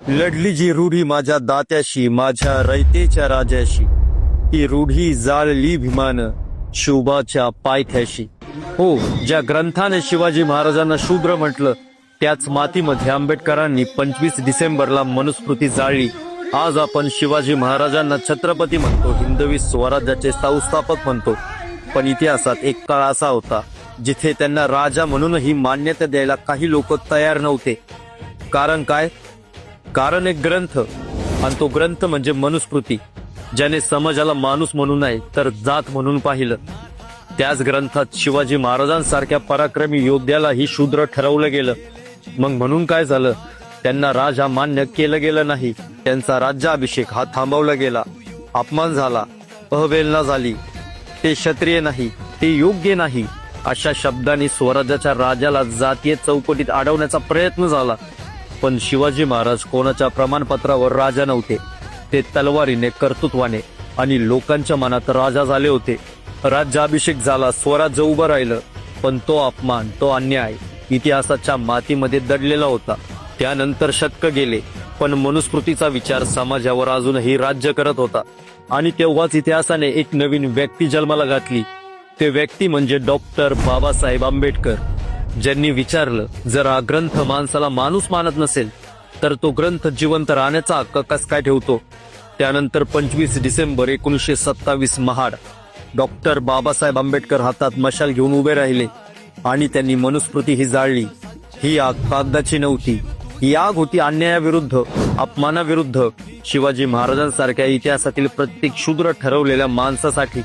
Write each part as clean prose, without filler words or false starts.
लढली जी रूढी माझ्या दात्याशी, माझ्या रयतेच्या राजाशी, ती रूढी जाळली भीमान शोभाच्या पायथ्याशी. हो, ज्या ग्रंथाने शिवाजी महाराजांना शूद्र म्हटलं, त्याच मातीमध्ये आंबेडकरांनी 25 डिसेंबरला मनुस्मृती जाळली. आज आपण शिवाजी महाराजांना छत्रपती म्हणतो, हिंदवी स्वराज्याचे संस्थापक म्हणतो. पण इतिहासात एक काळ असा होता जिथे त्यांना राजा म्हणूनही मान्यता द्यायला काही लोक तयार नव्हते. कारण काय? कारण एक ग्रंथ, आणि तो ग्रंथ म्हणजे मनुस्मृती, ज्याने समाजाला माणूस म्हणून नाही तर जात म्हणून पाहिलं. त्याच ग्रंथात शिवाजी महाराजांसारख्या पराक्रमी योद्ध्यालाही शूद्र ठरवलं गेलं. मग म्हणून काय झालं? त्यांना राजा मान्य केलं गेलं नाही. त्यांचा राज्याभिषेक हा थांबवला गेला. अपमान झाला, अवहेलना झाली. ते क्षत्रिय नाही, ते योग्य नाही, अशा शब्दांनी स्वराज्याच्या राजाला जातीय चौकटीत अडवण्याचा प्रयत्न झाला. पण शिवाजी महाराज कोणाच्या प्रमाणपत्रावर राजा नव्हते. ते तलवारीने, कर्तृत्वाने आणि लोकांच्या मनात राजा झाले होते. राज्याभिषेक झाला, स्वराज्य उभं राहिलं, पण तो अपमान, तो अन्याय इतिहासाच्या मातीमध्ये दडलेला होता. त्यानंतर शतक गेले, पण मनुस्मृतीचा विचार समाजावर अजूनही राज्य करत होता. आणि तेव्हाच इतिहासाने एक नवीन व्यक्ती जन्माला घातली. ते व्यक्ती म्हणजे डॉक्टर बाबासाहेब आंबेडकर, ज्यांनी विचारलं, जर हा ग्रंथ माणसाला माणूस मानत नसेल तर तो ग्रंथ जिवंत राहण्याचा हक्क कस काय ठेवतो? त्यानंतर 25 डिसेंबर 1927 महाड. डॉक्टर बाबासाहेब आंबेडकर हातात मशाल घेऊन उभे राहिले आणि त्यांनी मनुस्मृती ही जाळली. ही आग कागदाची नव्हती, ही आग होती अन्यायाविरुद्ध, अपमानाविरुद्ध, शिवाजी महाराजांसारख्या इतिहासातील प्रत्येक शूद्र ठरवलेल्या माणसासाठी.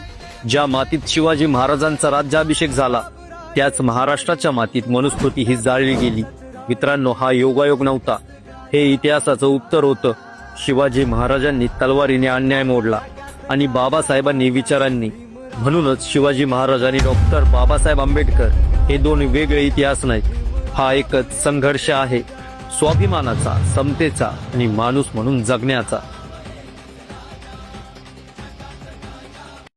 ज्या मातीत शिवाजी महाराजांचा राज्याभिषेक झाला, त्याच महाराष्ट्राच्या मातीत मनुस्मृती ही जाळली गेली. मित्रांनो, हा योगायोग नव्हता, हे इतिहासाचं उत्तर होतं. शिवाजी महाराजांनी तलवारीने अन्याय मोडला आणि बाबासाहेबांनी विचारांनी. म्हणूनच शिवाजी महाराज आणि डॉक्टर बाबासाहेब आंबेडकर हे दोन वेगळे इतिहास नाहीत. हा एकच संघर्ष आहे, स्वाभिमानाचा, समतेचा आणि माणूस म्हणून जगण्याचा.